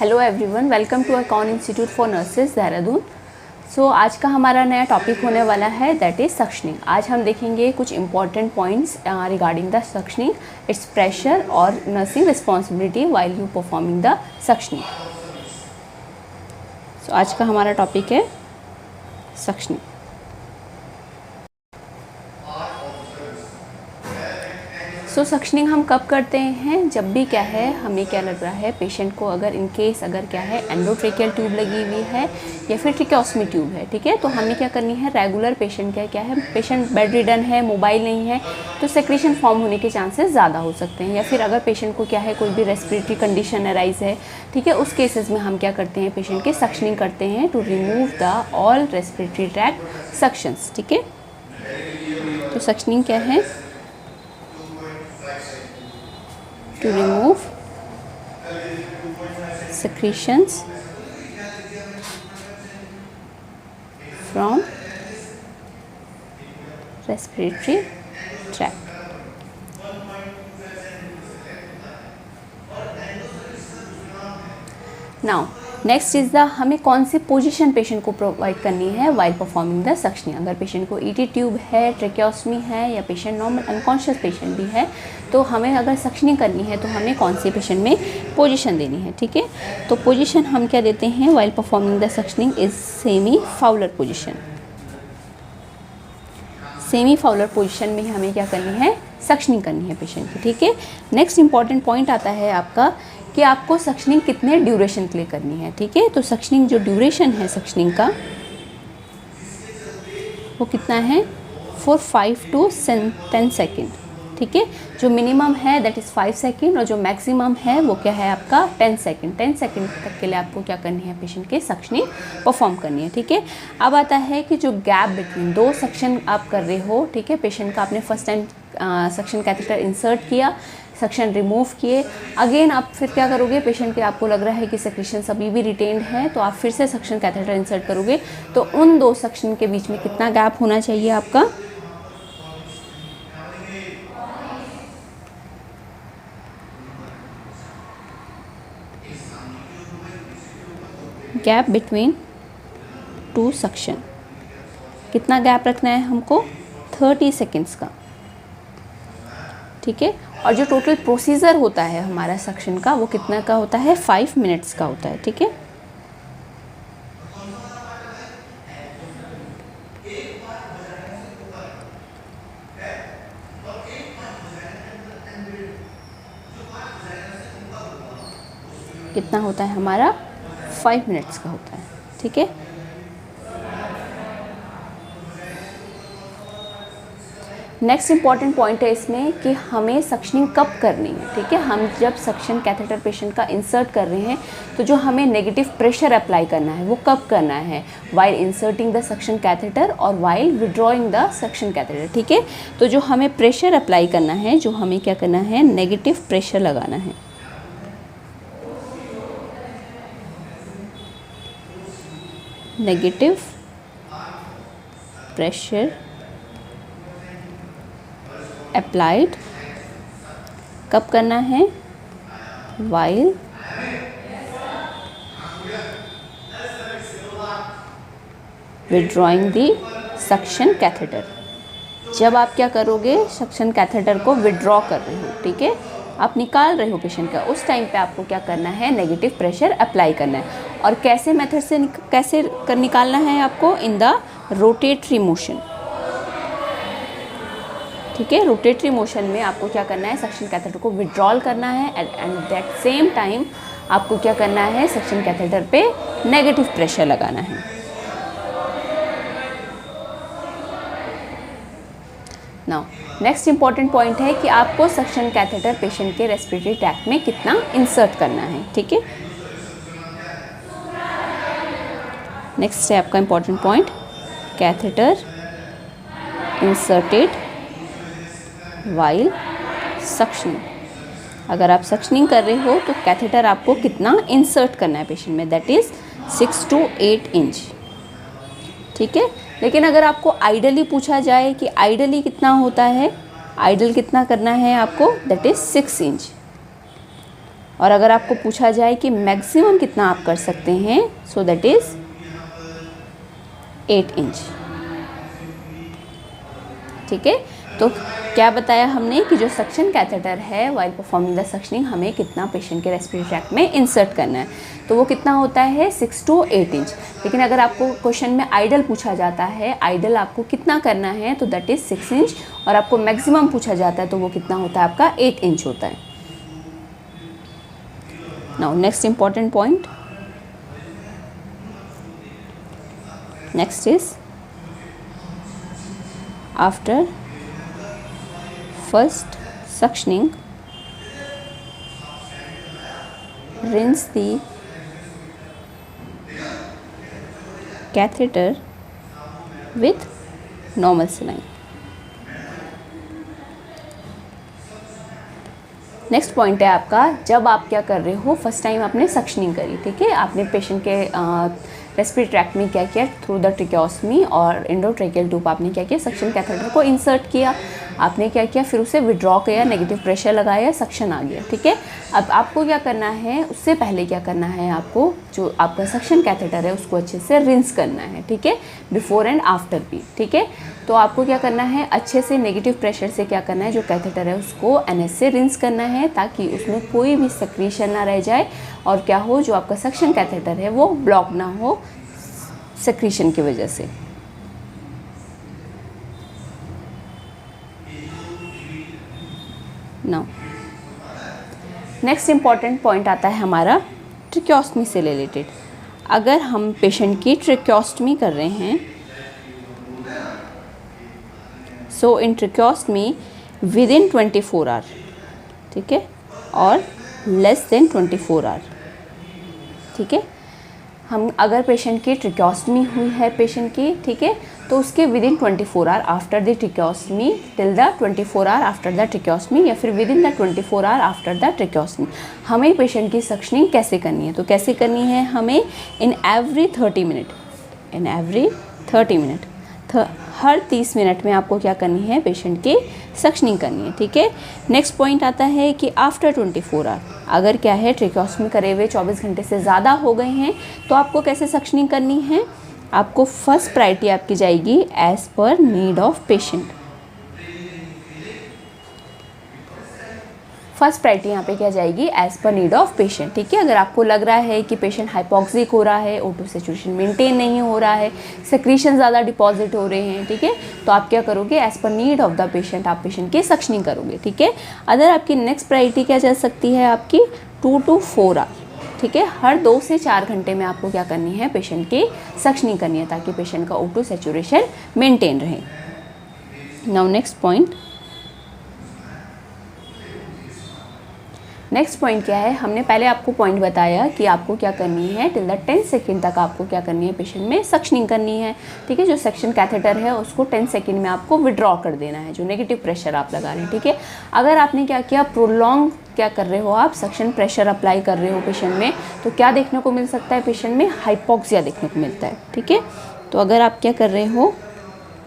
Hello everyone, welcome to account institute for nurses Dehradun. आज का हमारा नया टॉपिक होने वाला है दैट इज़ सक्शनिंग। आज हम देखेंगे कुछ important points regarding the suctioning, its pressure और nursing responsibility while you performing the suctioning. आज का हमारा टॉपिक है सक्शनिंग। सक्शनिंग हम कब करते हैं? जब भी क्या है, हमें क्या लग रहा है पेशेंट को, अगर इन केस अगर क्या है एंडोट्रेकियल ट्यूब लगी हुई है या फिर ट्रिकोस्मी ट्यूब है, ठीक है, तो हमें क्या करनी है, रेगुलर पेशेंट क्या है, पेशेंट बेड रिडन है, मोबाइल नहीं है, तो सेक्रेशन फॉर्म होने के चांसेस ज़्यादा हो सकते हैं। या फिर अगर पेशेंट को क्या है कोई भी रेस्पिरेटरी कंडीशन अराइज है, ठीक है, उस केसेस में हम क्या करते हैं, पेशेंट के सक्शनिंग करते हैं to remove the all respiratory tract suctions. ठीक है, तो सक्शनिंग क्या है? To remove secretions from respiratory tract. Now next is the, हमें कौन सी पोजीशन पेशेंट को प्रोवाइड करनी है वाइल परफॉर्मिंग द सक्शनिंग। अगर पेशेंट को ईटी ट्यूब है, ट्रेकियोस्मी है या पेशेंट नॉर्मल अनकॉन्शियस पेशेंट भी है, तो हमें अगर सक्शनिंग करनी है तो हमें कौन सी पेशेंट में पोजीशन देनी है। ठीक है, तो पोजीशन हम क्या देते हैं while performing the suctioning is semi Fowler position. Semi Fowler position में हमें क्या करनी है, सक्शनिंग करनी है पेशेंट की। ठीक है, नेक्स्ट इंपॉर्टेंट पॉइंट आता है आपका कि आपको सक्शनिंग कितने ड्यूरेशन के लिए करनी है। ठीक है, तो सक्शनिंग जो ड्यूरेशन है सक्शनिंग का वो कितना है, 5 to 10 सेकेंड। ठीक है, जो मिनिमम है दैट इज़ 5 सेकेंड और जो मैक्सिमम है वो क्या है आपका 10 सेकेंड। 10 सेकेंड तक के लिए आपको क्या करनी है, पेशेंट के सक्शनिंग परफॉर्म करनी है। ठीक है, अब आता है कि जो गैप बिटवीन दो सक्शन आप कर रहे हो, ठीक है, पेशेंट का आपने first time suction catheter insert किया, सक्शन रिमूव किए, अगेन आप फिर क्या करोगे, पेशेंट के आपको लग रहा है कि सेक्रेशंस अभी भी रिटेन्ड है, तो आप फिर से सक्शन कैथेटर इंसर्ट करोगे, तो उन दो सक्शन के बीच में कितना गैप होना चाहिए आपका, गैप बिटवीन टू सक्शन, कितना गैप रखना है हमको, 30 सेकेंड्स का। ठीक है, और जो टोटल प्रोसीजर होता है हमारा सक्शन का वो कितना का होता है, 5 मिनट्स का होता है। ठीक है, कितना होता है हमारा, 5 मिनट्स का होता है। ठीक है, नेक्स्ट इंपॉर्टेंट पॉइंट है इसमें कि हमें सक्शनिंग कब करनी है। ठीक है, हम जब सक्शन कैथेटर पेशेंट का इंसर्ट कर रहे हैं तो जो हमें नेगेटिव प्रेशर अप्लाई करना है वो कब करना है, while inserting the suction catheter और while withdrawing the suction catheter. ठीक है, तो जो हमें प्रेशर अप्लाई करना है, जो हमें क्या करना है, नेगेटिव प्रेशर लगाना है। नेगेटिव प्रेशर अप्लाइड कब करना है, while withdrawing the suction catheter. जब आप क्या करोगे, सक्शन कैथेटर को विड्रॉ कर रहे हो, ठीक है, आप निकाल रहे हो पेशेंट का, उस टाइम पे आपको क्या करना है, नेगेटिव प्रेशर अप्लाई करना है। और कैसे मेथड से कैसे निकालना है आपको, इन द रोटेटरी मोशन। ठीक है, रोटेटरी मोशन में आपको क्या करना है, सक्शन कैथेटर को विड्रॉल करना है एंड दैट सेम टाइम आपको क्या करना है, सक्शन कैथेटर पे नेगेटिव प्रेशर लगाना है। नाउ नेक्स्ट इंपॉर्टेंट पॉइंट है कि आपको सक्शन कैथेटर पेशेंट के रेस्पिरेटरी ट्रैक्ट में कितना इंसर्ट करना है। ठीक है, नेक्स्ट है आपका important point, catheter inserted while suctioning. अगर आप सक्शनिंग कर रहे हो तो कैथेटर आपको कितना इंसर्ट करना है पेशेंट में, दैट इज़ 6 to 8 इंच। ठीक है, लेकिन अगर आपको आइडली पूछा जाए कि आइडली कितना होता है, आइडल कितना करना है आपको, दैट इज़ 6 इंच। और अगर आपको पूछा जाए कि मैक्सिमम कितना आप कर सकते हैं, सो दैट इज़ 8 इंच। ठीक है, तो क्या बताया हमने कि जो सक्शन कैथेटर है व्हाइल परफॉर्मिंग द सक्शनिंग हमें कितना पेशेंट के रेस्पिरेटरी ट्रैक्ट में इंसर्ट करना है, तो वो कितना होता है 6 to 8 इंच। लेकिन अगर आपको क्वेश्चन में आइडल पूछा जाता है, आइडल आपको कितना करना है, तो दैट इज़ 6 इंच, और आपको मैक्सिमम पूछा जाता है तो वो कितना होता है आपका 8 इंच होता है। Now next important point, next is after first suctioning, rinse the catheter with normal saline. Next point है आपका, जब आप क्या कर रहे हो, फर्स्ट टाइम आपने सक्शनिंग करी, ठीक है, आपने पेशेंट के रेस्पिरेटरी ट्रैक्ट में क्या किया, थ्रू द ट्रिक्योस्मी और एंडोट्रेकियल ट्यूब आपने क्या किया, सक्शन कैथेटर को इंसर्ट किया, आपने क्या किया, फिर उसे विड्रॉ किया, नेगेटिव प्रेशर लगाया, सक्शन आ गया। ठीक है, अब आपको क्या करना है, उससे पहले क्या करना है, आपको जो आपका सक्शन कैथेटर है उसको अच्छे से रिंस करना है। ठीक है, बिफोर एंड आफ्टर भी। ठीक है, तो आपको क्या करना है, अच्छे से नेगेटिव प्रेशर से क्या करना है, जो कैथेटर है उसको NS से रिंस करना है, ताकि उसमें कोई भी सेक्रीशन ना रह जाए और क्या हो, जो आपका सक्शन कैथेटर है वो ब्लॉक ना हो सेक्रीशन की वजह से। नाउ नेक्स्ट इम्पॉर्टेंट पॉइंट आता है हमारा ट्रिक्योस्टमी से रिलेटेड। अगर हम पेशेंट की ट्रिक्योस्टमी कर रहे हैं, सो इन ट्रिक्योस्टमी विद इन 24 आवर, ठीक है, और लेस देन 24 आवर। ठीक है, हम अगर पेशेंट की ट्रिक्योस्टमी हुई है पेशेंट की, ठीक है, तो उसके within 24 hour after the tracheostomy, till the 24 hour after the tracheostomy, या फिर within the 24 hour after the tracheostomy हमें पेशेंट की सक्शनिंग कैसे करनी है। तो कैसे करनी है हमें, in every 30 minute, in every 30 minute, her 30 minute में आपको क्या करनी है, पेशेंट की सक्शनिंग करनी है। ठीक है, नेक्स्ट पॉइंट आता है कि आफ्टर 24 आवर, अगर क्या है ट्रिक्योस्टमी करे हुए 24 घंटे से ज़्यादा हो गए हैं, तो आपको कैसे सक्शनिंग करनी है, आपको फर्स्ट प्रायोरिटी आपकी जाएगी as per need of patient. First priority यहाँ पे क्या जाएगी, as per need of patient. ठीक है, अगर आपको लग रहा है कि पेशेंट हाइपोक्सिक हो रहा है, O2 सैचुरेशन मेंटेन नहीं हो रहा है, सेक्रीशन ज़्यादा डिपॉजिट हो रहे हैं, ठीक है, तो आप क्या करोगे, as per need of the patient आप पेशेंट की सक्शनिंग करोगे। ठीक है, अदर आपकी नेक्स्ट प्रायोरिटी क्या जा सकती है, आपकी 2 to 4 आवर। ठीक है, हर 2 से 4 घंटे में आपको क्या करनी है, पेशेंट की सक्शनिंग करनी है, ताकि पेशेंट का O2 सैचुरेशन मेंटेन रहे। Now next point, next point क्या है, हमने पहले आपको पॉइंट बताया कि आपको क्या करनी है, टिल द 10 सेकेंड तक आपको क्या करनी है, पेशेंट में सक्शनिंग करनी है। ठीक है, जो सक्शन कैथेटर है उसको 10 सेकेंड में आपको विड्रॉ कर देना है, जो नेगेटिव प्रेशर आप लगा रहे हैं। ठीक है, अगर आपने क्या किया, प्रोलॉन्ग क्या कर रहे हो आप, सक्शन प्रेशर अप्लाई कर रहे हो पेशेंट में, तो क्या देखने को मिल सकता है, पेशेंट में हाइपोक्सिया देखने को मिलता है। ठीक है, तो अगर आप क्या कर रहे हो,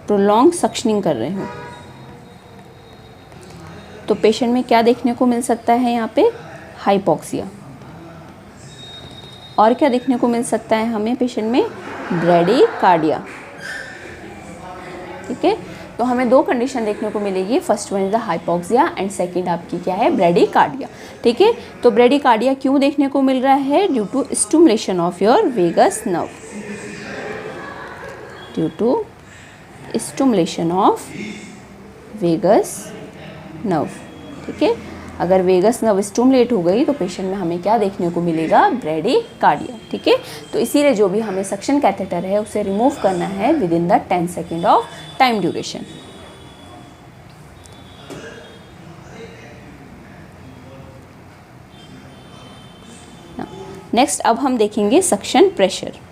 प्रोलॉन्ग सक्शनिंग कर रहे हो, तो पेशेंट में क्या देखने को मिल सकता है, यहाँ पे हाइपोक्सिया। और क्या देखने को मिल सकता है हमें पेशेंट में, ब्रैडीकार्डिया। ठीक है, तो हमें 2 कंडीशन देखने को मिलेगी, first one is the hypoxia and second आपकी क्या है, ब्रैडीकार्डिया। ठीक है, तो ब्रैडीकार्डिया क्यों देखने को मिल रहा है, due to stimulation of your vagus nerve, due to stimulation of vagus nerve. ठीक है, अगर वेगस नर्व स्टिमुलेट हो गई तो पेशेंट में हमें क्या देखने को मिलेगा, ब्रैडीकार्डिया। ठीक है, तो इसीलिए जो भी हमें सक्शन कैथेटर है उसे रिमूव करना है with in the 10 second of time duration. Next अब हम देखेंगे सक्शन प्रेशर।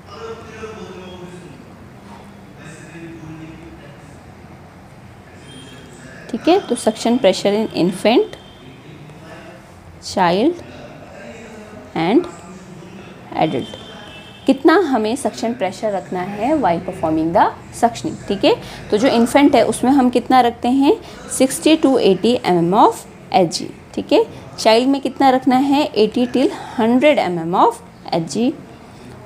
ठीक है, तो suction pressure in infant, child and adult, कितना हमें सक्शन प्रेशर रखना है वाइल परफॉर्मिंग द सक्शनिंग। ठीक है, तो जो इन्फेंट है उसमें हम कितना रखते हैं, 60 to 80 mm ऑफ Hg। ठीक है, चाइल्ड में कितना रखना है 80 till 100 mm ऑफ Hg,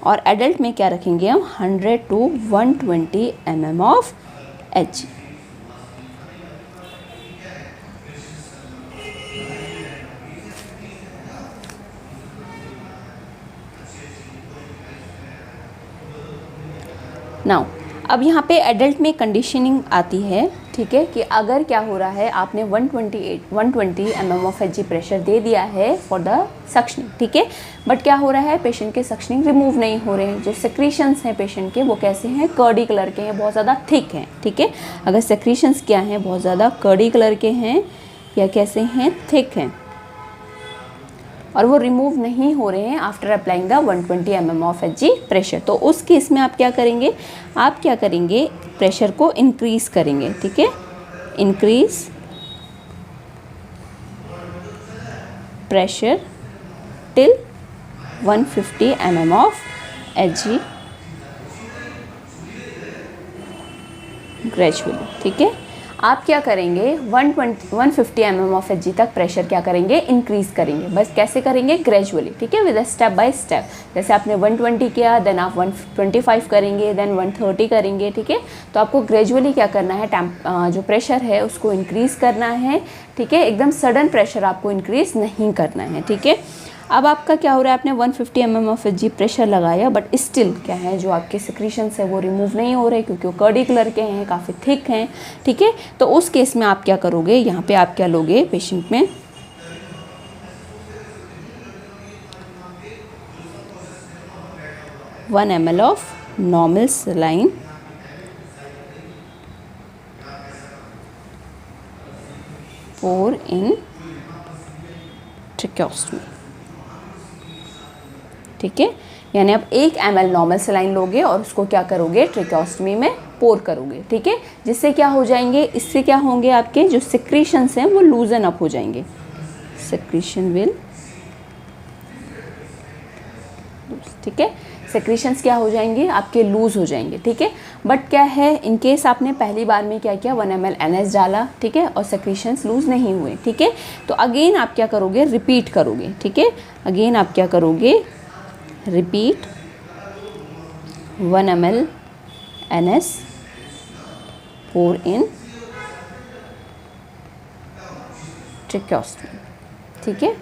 और एडल्ट में क्या रखेंगे हम 100 to 120 mm of Hg। Now अब यहाँ पे एडल्ट में कंडीशनिंग आती है, ठीक है, कि अगर क्या हो रहा है आपने 120 mm ऑफ Hg प्रेशर दे दिया है फॉर द सक्शनिंग, ठीक है, बट क्या हो रहा है पेशेंट के सक्शनिंग रिमूव नहीं हो रहे हैं। जो सेक्रीशंस हैं पेशेंट के वो कैसे हैं, कर्डी कलर के हैं, बहुत ज़्यादा थिक हैं, ठीक है। अगर सेक्रीशंस क्या हैं, बहुत ज़्यादा कर्डी कलर के हैं या कैसे हैं, थिक हैं, और वो रिमूव नहीं हो रहे हैं after applying the 120 mm of Hg pressure, तो उस केस में आप क्या करेंगे, आप क्या करेंगे, प्रेशर को इंक्रीज़ करेंगे, ठीक है, increase pressure till 150 mm of Hg gradually, ठीक है। आप क्या करेंगे 150 mm ऑफ Hg तक प्रेशर क्या करेंगे, इंक्रीज़ करेंगे, बस कैसे करेंगे, ग्रेजुअली, ठीक है, विद स्टेप बाय स्टेप। जैसे आपने 120 किया, देन आप 125 करेंगे, देन 130 करेंगे, ठीक है। तो आपको ग्रेजुअली क्या करना है, जो प्रेशर है उसको इंक्रीज़ करना है, ठीक है, एकदम सडन प्रेशर आपको इंक्रीज़ नहीं करना है, ठीक है। अब आपका क्या हो रहा है, आपने 150 mm ऑफ Hg प्रेशर लगाया, बट स्टिल क्या है, जो आपके सिक्रीशंस है वो रिमूव नहीं हो रहे क्योंकि वो कर्डी कलर के हैं, काफ़ी थिक हैं, ठीक है। तो उस केस में आप क्या करोगे, यहाँ पे आप क्या लोगे पेशेंट में 1 ml of normal saline pour in tracheostomy, ठीक है, यानी आप 1 ml नॉर्मल सलाइन लोगे और उसको क्या करोगे, ट्रेकियोस्टमी में पोर करोगे, ठीक है। जिससे क्या हो जाएंगे, इससे क्या होंगे, आपके जो सिक्रीशंस हैं वो लूजन अप हो जाएंगे, सिक्रीशन विल, ठीक है, सेक्रीशंस क्या हो जाएंगे, आपके लूज हो जाएंगे, ठीक है। बट क्या है, इन केस आपने पहली बार में क्या किया 1 ml NS डाला, ठीक है, और सेक्रीशंस लूज नहीं हुए, ठीक है, तो अगेन आप क्या करोगे, रिपीट करोगे, ठीक है, अगेन आप क्या करोगे, repeat 1 ml NS pour in tracheostomy, ठीक है।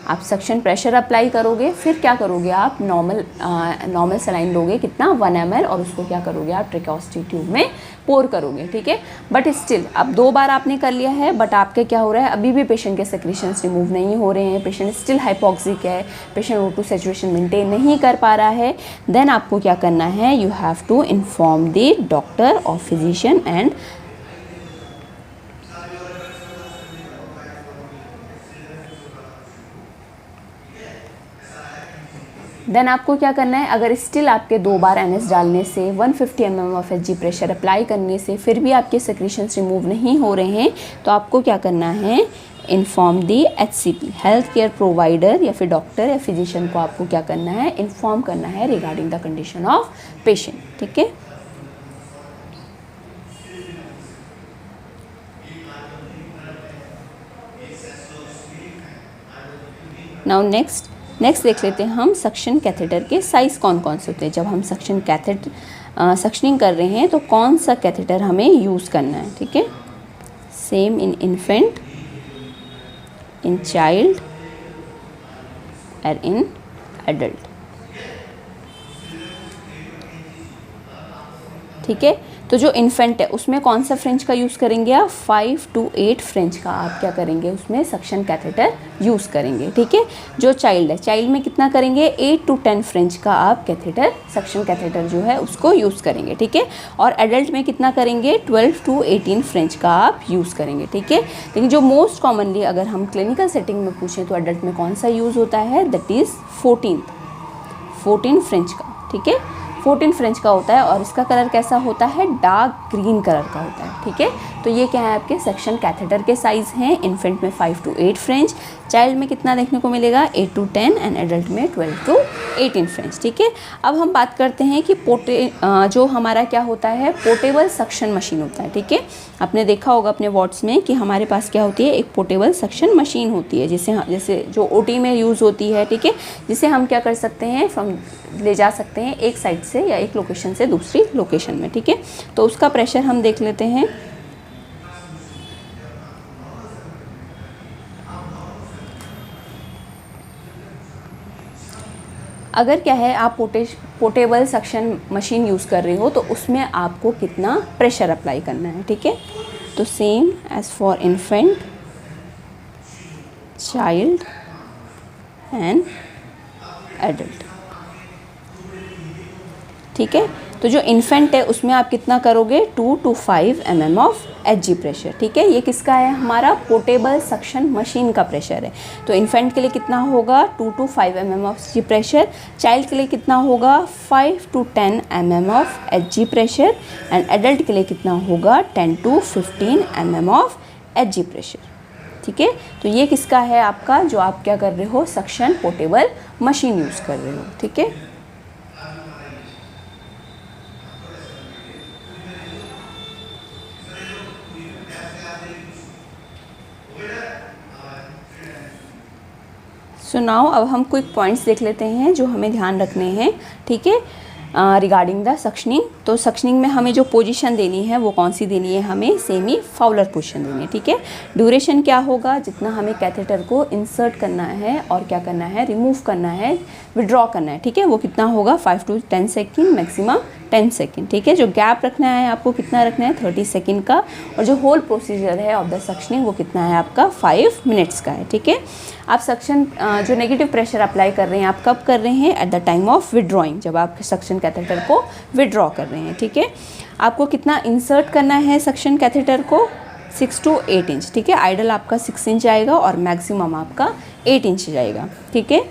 आप सक्शन प्रेशर अप्लाई करोगे, फिर क्या करोगे, आप नॉर्मल सलाइन लोगे कितना 1 ml, और उसको क्या करोगे, आप ट्रेकियोस्टमी ट्यूब में पोर करोगे, ठीक है। बट स्टिल अब 2 बार आपने कर लिया है, बट आपके क्या हो रहा है, अभी भी पेशेंट के सेक्रीशंस रिमूव नहीं हो रहे हैं, पेशेंट स्टिल हाइपोक्सिक है, पेशेंट O2 सैचुरेशन मेंटेन नहीं कर पा रहा है, देन आपको क्या करना है, you have to inform the doctor और फिजिशियन एंड देन आपको क्या करना है, अगर स्टिल आपके 2 बार NS डालने से 150 mm of Hg pressure apply करने से फिर भी आपके सेक्रीशंस रिमूव नहीं हो रहे हैं, तो आपको क्या करना है, इन्फॉर्म दी HCP हेल्थ केयर प्रोवाइडर या फिर डॉक्टर या फिजिशियन को आपको क्या करना है, इन्फॉर्म करना है regarding the condition of patient, ठीक है। नाउ नेक्स्ट देख लेते हैं हम सक्शन कैथेटर के साइज़ कौन कौन से होते हैं। जब हम सक्शनिंग कर रहे हैं तो कौन सा कैथेटर हमें यूज़ करना है, ठीक है। Same in infant, in child और इन एडल्ट, ठीक है। तो जो इन्फेंट है उसमें कौन सा फ्रेंच का यूज़ करेंगे आप, 5 to 8 फ्रेंच का आप क्या करेंगे, उसमें सक्शन कैथेटर यूज़ करेंगे, ठीक है। जो चाइल्ड है, चाइल्ड में कितना करेंगे, 8 to 10 फ्रेंच का आप कैथेटर, सक्शन कैथेटर जो है उसको यूज़ करेंगे, ठीक है। और एडल्ट में कितना करेंगे, 12 to 18 फ्रेंच का आप यूज़ करेंगे, ठीक है। लेकिन जो मोस्ट कॉमनली अगर हम क्लिनिकल सेटिंग में पूछें तो एडल्ट में कौन सा यूज़ होता है, दैट इज़ 14 फ्रेंच का, ठीक है, 14 फ्रेंच का होता है, और इसका कलर कैसा होता है, डार्क ग्रीन कलर का होता है, ठीक है। तो ये क्या है, आपके सक्शन कैथेटर के साइज़ हैं। इन्फेंट में 5 to 8 फ्रेंच, चाइल्ड में कितना देखने को मिलेगा, 8 to 10 एंड एडल्ट में 12 to 18 फ्रेंच। ठीक है, अब हम बात करते हैं कि जो हमारा क्या होता है, पोर्टेबल सक्शन मशीन होता है। ठीक है, आपने देखा होगा अपने वार्ड्स में कि हमारे पास क्या होती है, एक पोर्टेबल सक्शन मशीन होती है, जैसे जो ओटी में यूज़ होती है। ठीक है, जिसे हम क्या कर सकते हैं, ले जा सकते हैं एक साइड से या एक लोकेशन से दूसरी लोकेशन में। ठीक है, तो उसका प्रेशर हम देख लेते हैं। अगर क्या है, आप पोर्टेबल सक्शन मशीन यूज़ कर रहे हो तो उसमें आपको कितना प्रेशर अप्लाई करना है। ठीक है, तो same as for infant, child and adult. ठीक है, तो जो इन्फेंट है उसमें आप कितना करोगे, 2 to 5 mm of Hg pressure. ठीक है, ये किसका है, हमारा पोर्टेबल सक्शन मशीन का प्रेशर है। तो इन्फेंट के लिए कितना होगा, 2 to 5 mm of Hg pressure. Child के लिए कितना होगा, 5 to 10 mm of Hg pressure. And adult के लिए कितना होगा, 10 to 15 mm of Hg pressure. ठीक है, तो ये किसका है आपका, जो आप क्या कर रहे हो, सक्शन पोर्टेबल मशीन यूज़ कर रहे हो। ठीक है, सो नाउ अब हम क्विक पॉइंट्स देख लेते हैं जो हमें ध्यान रखने हैं। ठीक है, रिगार्डिंग द सक्शनिंग। तो सक्शनिंग में हमें जो पोजीशन देनी है वो कौन सी देनी है, हमें सेमी फाउलर पोजीशन देनी है। ठीक है, ड्यूरेशन क्या होगा, जितना हमें कैथेटर को इंसर्ट करना है और क्या करना है, रिमूव करना है, विड्रॉ करना है। ठीक है, वो कितना होगा, 5 to 10 सेकेंड, मैक्सिमम 10 सेकेंड। ठीक है, जो गैप रखना है आपको कितना रखना है, 30 सेकेंड का। और जो होल प्रोसीजर है ऑफ द सक्शनिंग वो कितना है आपका, 5 मिनट्स का है। ठीक है, आप सक्शन जो नेगेटिव प्रेशर अप्लाई कर रहे हैं आप कब कर रहे हैं, at the time of withdrawing, जब आप सक्शन कैथेटर को विड्रॉ कर रहे हैं। ठीक है, आपको कितना इंसर्ट करना है सक्शन कैथेटर को, 6 to 8 इंच। ठीक है, आइडल आपका 6 इंच जाएगा और मैक्सिमम आपका 8 इंच जाएगा। ठीक है,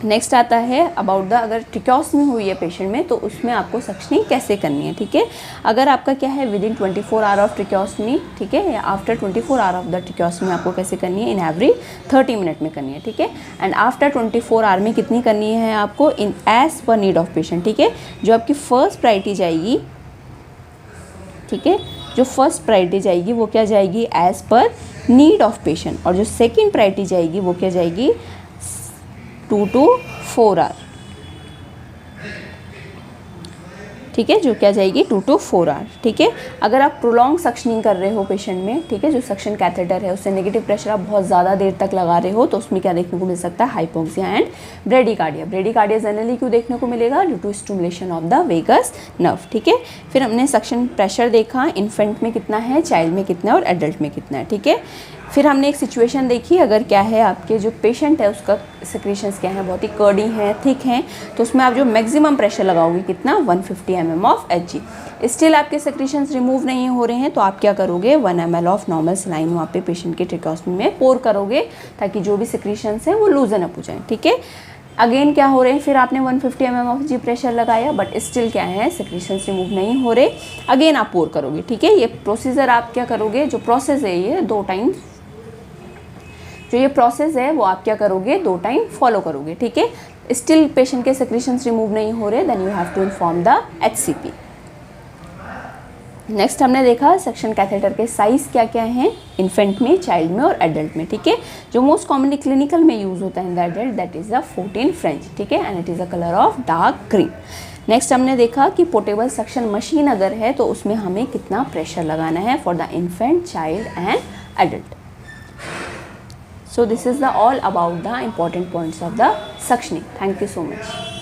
नेक्स्ट आता है अबाउट द, अगर ट्रिक्योस्मी हुई है पेशेंट में तो उसमें आपको सक्शनिंग कैसे करनी है। ठीक है, अगर आपका क्या है, विदिन 24 आवर ऑफ ट्रिक्योस्मी, ठीक है, या आफ्टर 24 आवर ऑफ द ट्रिक्योस्मी आपको कैसे करनी है, इन एवरी 30 मिनट में करनी है। ठीक है, एंड आफ्टर 24 आवर में कितनी करनी है आपको, in as per need of patient. ठीक है, जो आपकी फर्स्ट प्रायोरिटी जाएगी, ठीक है, जो फर्स्ट प्रायोरिटी जाएगी वो क्या जाएगी, as per need of patient. और जो सेकेंड प्रायोरिटी जाएगी वो क्या जाएगी, 2 to 4 आवर। ठीक है, जो क्या जाएगी, 2 to 4 आवर। ठीक है, अगर आप प्रोलॉन्ग सक्शनिंग कर रहे हो पेशेंट में, ठीक है, जो सक्शन कैथेटर है उससे नेगेटिव प्रेशर आप बहुत ज़्यादा देर तक लगा रहे हो तो उसमें क्या देखने को मिल सकता है, hypoxia and bradycardia. Bradycardia generally क्यों देखने को मिलेगा, due to stimulation of the vagus nerve. ठीक है, फिर हमने सक्शन प्रेशर देखा, इन्फेंट में कितना है, चाइल्ड में कितना है और एडल्ट में कितना है। ठीक है, फिर हमने एक सिचुएशन देखी, अगर क्या है आपके जो पेशेंट है उसका सेक्रेशंस क्या है, बहुत ही कर्डी हैं, थिक हैं, तो उसमें आप जो मैक्सिमम प्रेशर लगाओगे कितना, 150 mm ऑफ Hg। स्टिल आपके सेक्रेशंस रिमूव नहीं हो रहे हैं तो आप क्या करोगे, 1 ml ऑफ नॉर्मल सलाइन वहाँ पे पेशेंट के ट्रिक्योस्मी में पोर करोगे ताकि जो भी सेक्रेशंस हैं वो लूजन अप हो जाए। ठीक है, अगेन क्या हो रहे हैं, फिर आपने 150 mm ऑफ Hg प्रेशर लगाया बट स्टिल क्या है, सेक्रेशंस रिमूव नहीं हो रहे, अगेन आप पोर करोगे। ठीक है, ये प्रोसीजर आप क्या करोगे, जो प्रोसेस है ये 2 टाइम, जो ये प्रोसेस है वो आप क्या करोगे, 2 टाइम फॉलो करोगे। ठीक है, स्टिल पेशेंट के सेक्रेशंस रिमूव नहीं हो रहे, then you have to inform the HCP। Next हमने देखा सक्शन कैथेटर के साइज़ क्या क्या हैं, इन्फेंट में, चाइल्ड में और एडल्ट में। ठीक है, जो मोस्ट कॉमनली क्लिनिकल में यूज़ होता है in the adult, that is the 14 French. ठीक है, and it is a colour of dark green. Next हमने देखा कि पोर्टेबल सक्शन मशीन अगर है तो उसमें हमें कितना प्रेशर लगाना है for the infant, child and adult. So this is the all about the important points of the suctioning. Thank you so much.